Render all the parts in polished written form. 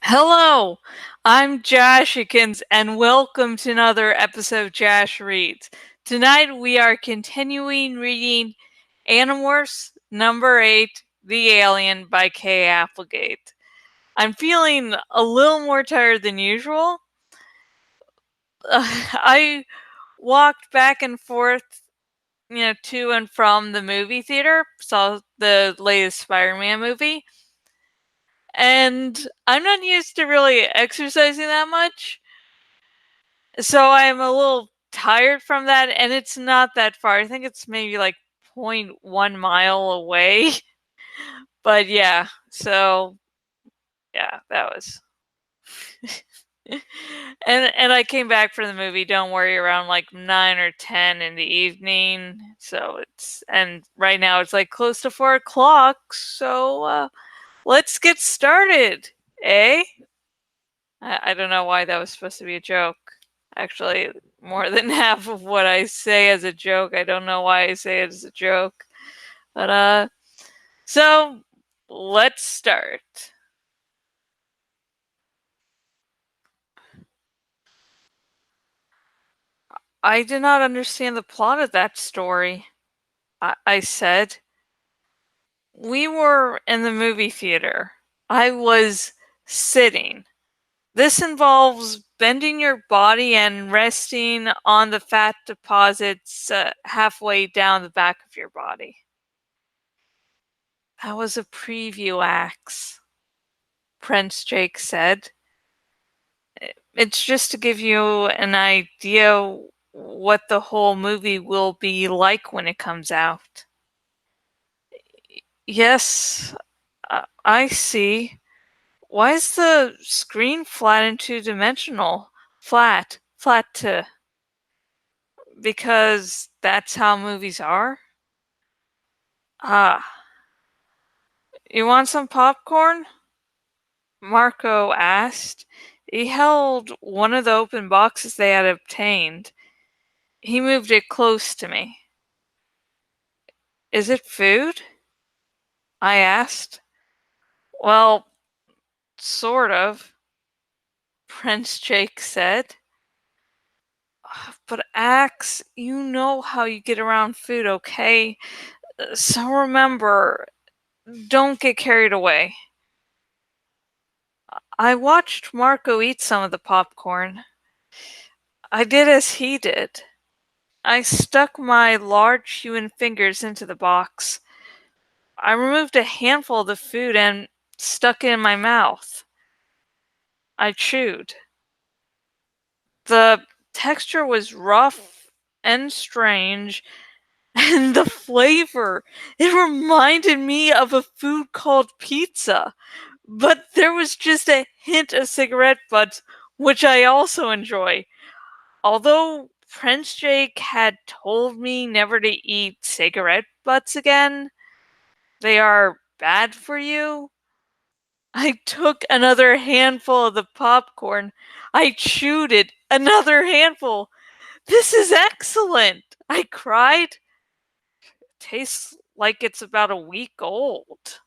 Hello, I'm Jashikins, and welcome to another episode of Jash Reads. Tonight we are continuing reading Animorphs number 8, The Alien by Kay Applegate. I'm feeling a little more tired than usual. I walked back and forth, to and from the movie theater, saw the latest Spider-Man movie, and I'm not used to really exercising that much. So I'm a little tired from that, and it's not that far. I think it's maybe like 0.1 mile away. But yeah, so yeah, that was. and I came back from the movie, don't worry, around like 9 or 10 in the evening. So and right now it's like close to 4 o'clock. So let's get started, eh? I don't know why that was supposed to be a joke. Actually, more than half of what I say as a joke, I don't know why I say it as a joke. But so let's start. I did not understand the plot of that story, I said. We were in the movie theater. I was sitting. This involves bending your body and resting on the fat deposits halfway down the back of your body. That was a preview, Axe, Prince Jake said. It's just to give you an idea what the whole movie will be like when it comes out. Yes, I see. Why is the screen flat and two-dimensional? Flat to. Because that's how movies are? Ah. You want some popcorn? Marco asked. He held one of the open boxes they had obtained. He moved it close to me. Is it food? I asked. Well, sort of, Prince Jake said. But Axe, you know how you get around food, okay? So remember, don't get carried away. I watched Marco eat some of the popcorn. I did as he did. I stuck my large human fingers into the box. I removed a handful of the food and stuck it in my mouth. I chewed. The texture was rough and strange, and the flavor, it reminded me of a food called pizza. But there was just a hint of cigarette butts, which I also enjoy. Although Prince Jake had told me never to eat cigarette butts again, they are bad for you. I took another handful of the popcorn. I chewed it. Another handful. This is excellent, I cried. Tastes like it's about a week old,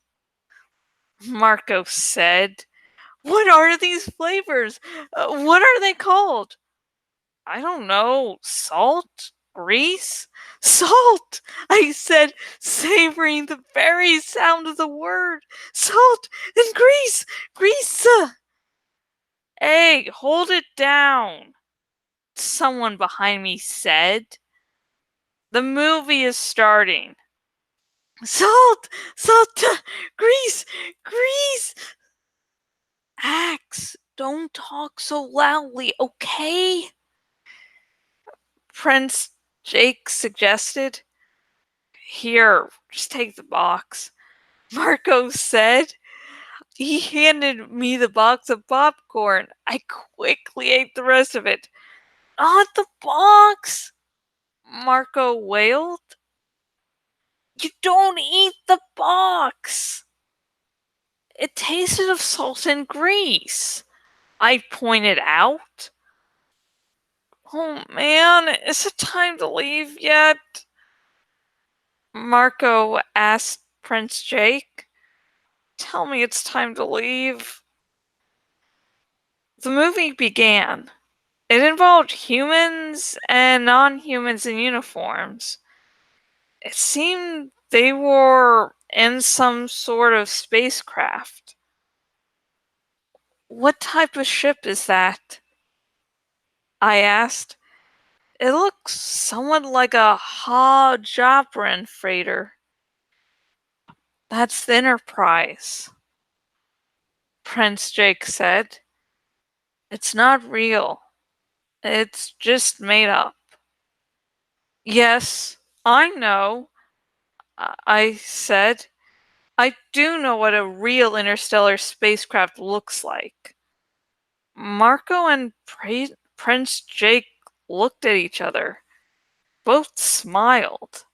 Marco said. What are these flavors? What are they called? I don't know. Salt? Grease? Salt! I said, savoring the very sound of the word. Salt and grease! Grease! Hey, hold it down, someone behind me said. The movie is starting. Salt! Salt! Grease! Grease! Axe, don't talk so loudly, okay? Prince Jake suggested. Here, just take the box, Marco said. He handed me the box of popcorn. I quickly ate the rest of it. Not the box, Marco wailed. You don't eat the box. It tasted of salt and grease, I pointed out. Oh man, is it time to leave yet? Marco asked Prince Jake. Tell me it's time to leave. The movie began. It involved humans and non-humans in uniforms. It seemed they were in some sort of spacecraft. "What type of ship is that?" I asked. "It looks somewhat like a Ha-Jabrin freighter." "That's the Enterprise," Prince Jake said. "It's not real. It's just made up." "Yes, I know," I said. "I do know what a real interstellar spacecraft looks like." Marco and Prince Jake looked at each other. Both smiled.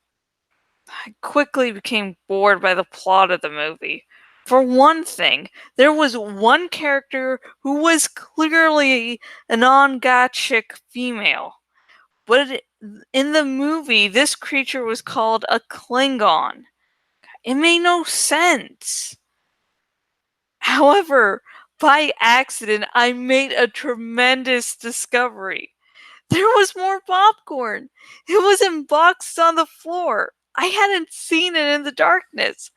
I quickly became bored by the plot of the movie. For one thing, there was one character who was clearly a non-Gothic female. But in the movie, this creature was called a Klingon. It made no sense. However, by accident, I made a tremendous discovery. There was more popcorn. It was in boxes on the floor. I hadn't seen it in the darkness.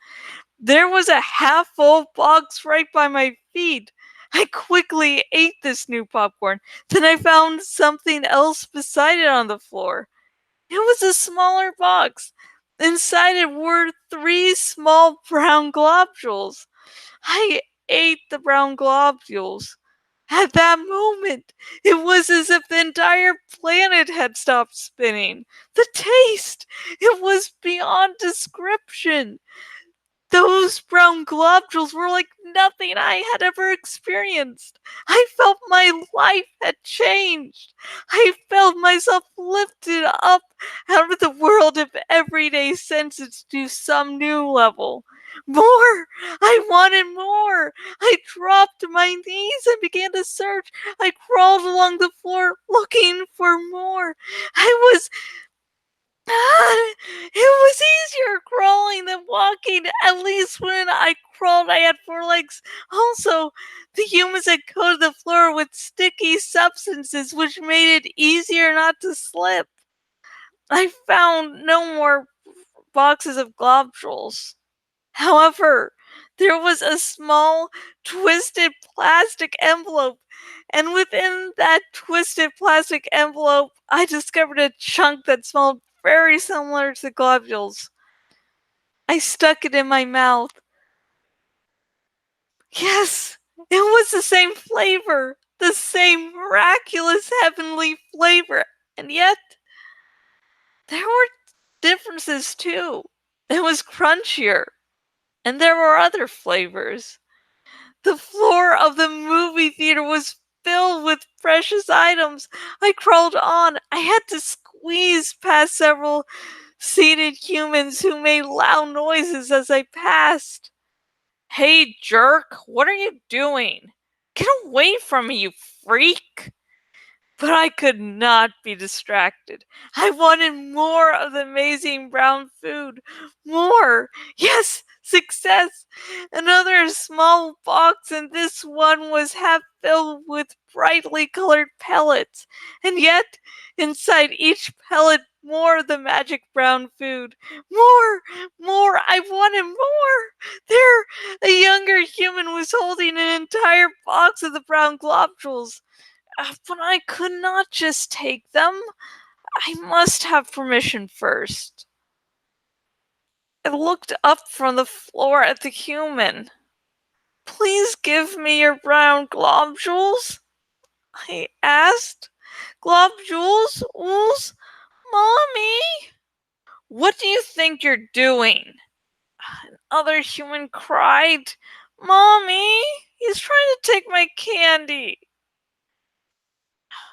There was a half full box right by my feet. I quickly ate this new popcorn. Then I found something else beside it on the floor. It was a smaller box. Inside it were three small brown globules. I ate the brown globules. At that moment, it was as if the entire planet had stopped spinning. The taste! It was beyond description. Those brown globules were like nothing I had ever experienced. I felt my life had changed. I felt myself lifted up out of the world of everyday senses to some new level. More! I wanted more! I dropped to my knees and began to search. I crawled along the floor looking for more. I was it was easier crawling than walking. At least when I crawled, I had four legs. Also, the humans had coated the floor with sticky substances, which made it easier not to slip. I found no more boxes of globules. However, there was a small, twisted plastic envelope, and within that twisted plastic envelope, I discovered a chunk that smelled very similar to globules. I stuck it in my mouth. Yes, it was the same flavor, the same miraculous heavenly flavor, and yet there were differences too. It was crunchier, and there were other flavors. The floor of the movie theater was filled with precious items. I crawled on. I had to squeeze past several seated humans who made loud noises as I passed. "Hey, jerk, what are you doing? Get away from me, you freak!" But I could not be distracted. I wanted more of the amazing brown food. More! Yes, success! Another small box, and this one was half filled with brightly colored pellets. And yet, inside each pellet, more of the magic brown food. More! More! I wanted more! There, a younger human was holding an entire box of the brown globules. But I could not just take them. I must have permission first. I looked up from the floor at the human. "Please give me your brown globules," I asked. "Globules? Ools? Mommy?" "What do you think you're doing?" Another human cried. "Mommy, he's trying to take my candy."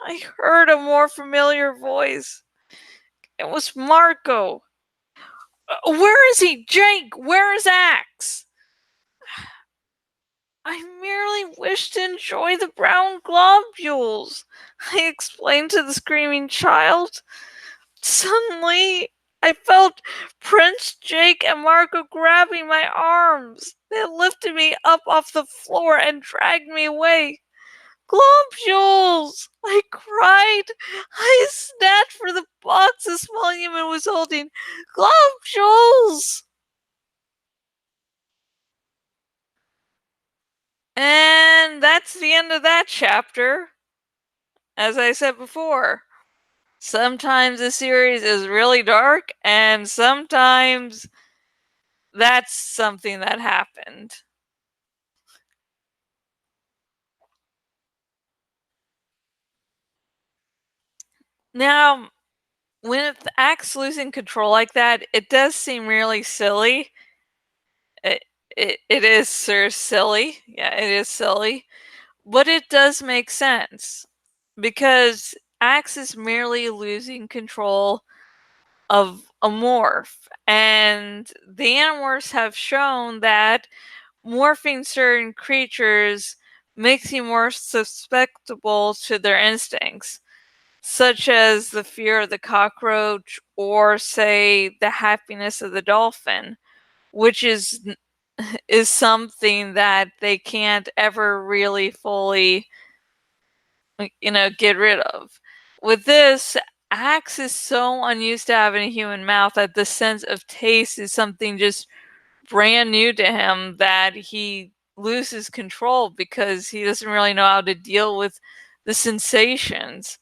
I heard a more familiar voice. It was Marco. "Where is he? Jake, where is Axe?" "I merely wish to enjoy the brown globules," I explained to the screaming child. Suddenly, I felt Prince Jake and Marco grabbing my arms. They lifted me up off the floor and dragged me away. Globules! I cried. I snatched for the box the small human was holding. Globules! And that's the end of that chapter. As I said before, sometimes the series is really dark, and sometimes that's something that happened. Now, with Axe losing control like that, it does seem really silly. It, it is sir silly. Yeah, it is silly. But it does make sense. Because Axe is merely losing control of a morph. And the Animorphs have shown that morphing certain creatures makes you more susceptible to their instincts, such as the fear of the cockroach or, say, the happiness of the dolphin, which is something that they can't ever really fully, get rid of. With this, Axe is so unused to having a human mouth that the sense of taste is something just brand new to him, that he loses control because he doesn't really know how to deal with the sensations.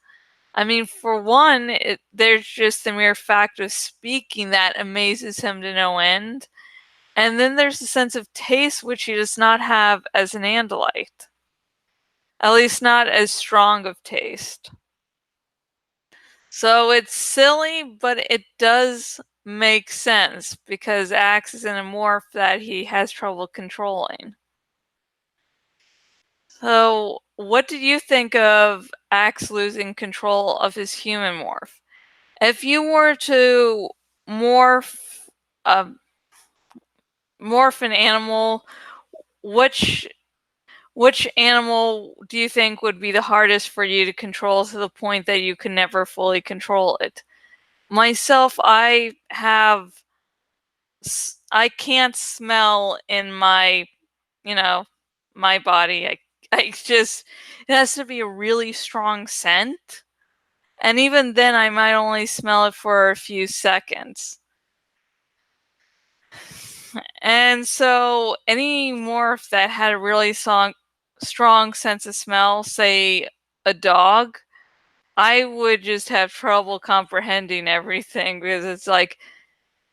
I mean, for one, there's just the mere fact of speaking that amazes him to no end. And then there's the sense of taste, which he does not have as an Andalite. At least not as strong of taste. So it's silly, but it does make sense because Axe is in a morph that he has trouble controlling. So, what did you think of Axe losing control of his human morph? If you were to morph uh, morph an animal, which which animal do you think would be the hardest for you to control to the point that you can never fully control it? Myself, I can't smell in my, you know, my body. I just, it has to be a really strong scent. And even then, I might only smell it for a few seconds. And so, any morph that had a really strong sense of smell, say a dog, I would just have trouble comprehending everything because it's like,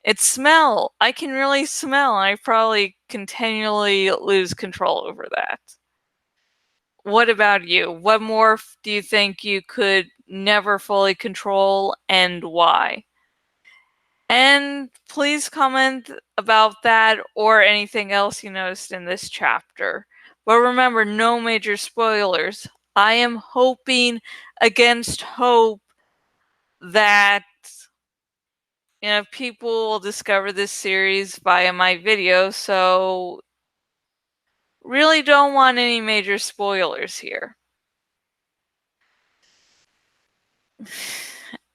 it's smell. I can really smell, and I probably continually lose control over that. What about you? What morph do you think you could never fully control, and why? And please comment about that or anything else you noticed in this chapter. But remember, no major spoilers. I am hoping against hope that people will discover this series via my video, so really don't want any major spoilers here.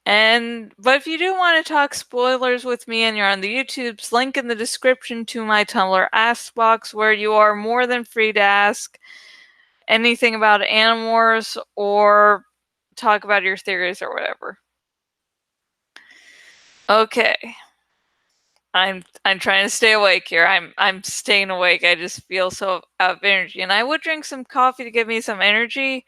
But if you do want to talk spoilers with me and you're on the YouTubes, link in the description to my Tumblr Ask Box, where you are more than free to ask anything about Animorphs or talk about your theories or whatever. Okay. I'm trying to stay awake here. I'm staying awake. I just feel so out of energy. And I would drink some coffee to give me some energy,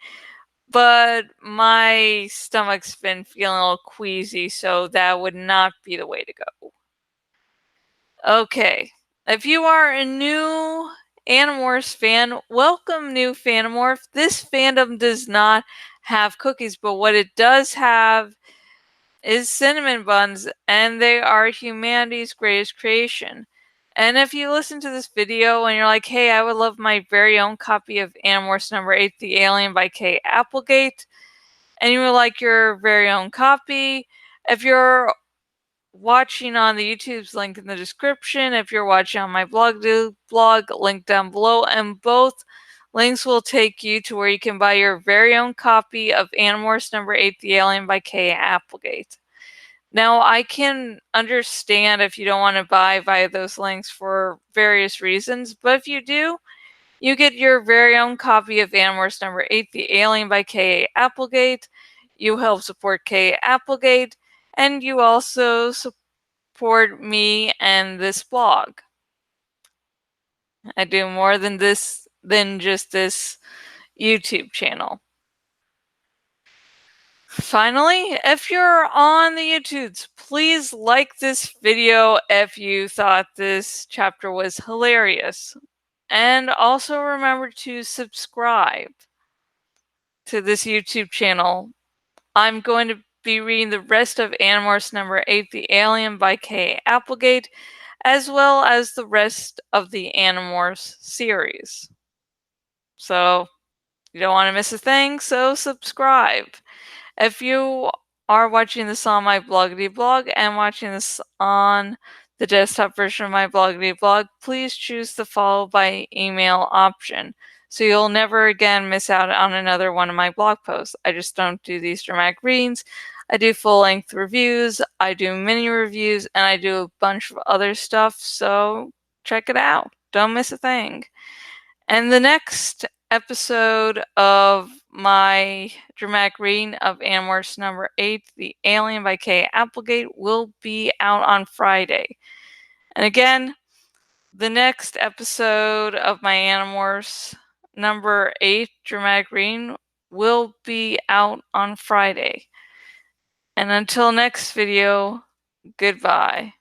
but my stomach's been feeling a little queasy, so that would not be the way to go. Okay. If you are a new Animorphs fan, welcome, new Fanimorph. This fandom does not have cookies, but what it does have is cinnamon buns, and they are humanity's greatest creation. And if you listen to this video and you're like, hey, I would love my very own copy of Animorphs number 8, The Alien by Kay Applegate, and you would like your very own copy, if you're watching on the YouTube's link in the description, if you're watching on my blog link down below, and both links will take you to where you can buy your very own copy of Animorphs number 8, The Alien by Kay Applegate. Now, I can understand if you don't want to buy via those links for various reasons, but if you do, You get your very own copy of Animorphs number 8, The Alien by K.A. Applegate. You help support K.A. Applegate, and you also support me and this blog. I do more than just this YouTube channel. Finally, if you're on the YouTubes, please like this video if you thought this chapter was hilarious. And also remember to subscribe to this YouTube channel. I'm going to be reading the rest of Animorphs number 8, The Alien by K. Applegate, as well as the rest of the Animorphs series. So, you don't want to miss a thing, so subscribe. If you are watching this on my bloggity blog and watching this on the desktop version of my bloggity blog, please choose the follow by email option so you'll never again miss out on another one of my blog posts. I just don't do these dramatic readings. I do full-length reviews, I do mini reviews, and I do a bunch of other stuff, so check it out. Don't miss a thing. And the next episode of my dramatic reading of Animorphs number 8, The Alien by K. Applegate, will be out on Friday. And again, the next episode of my Animorphs number 8 dramatic reading will be out on Friday. And until next video, goodbye.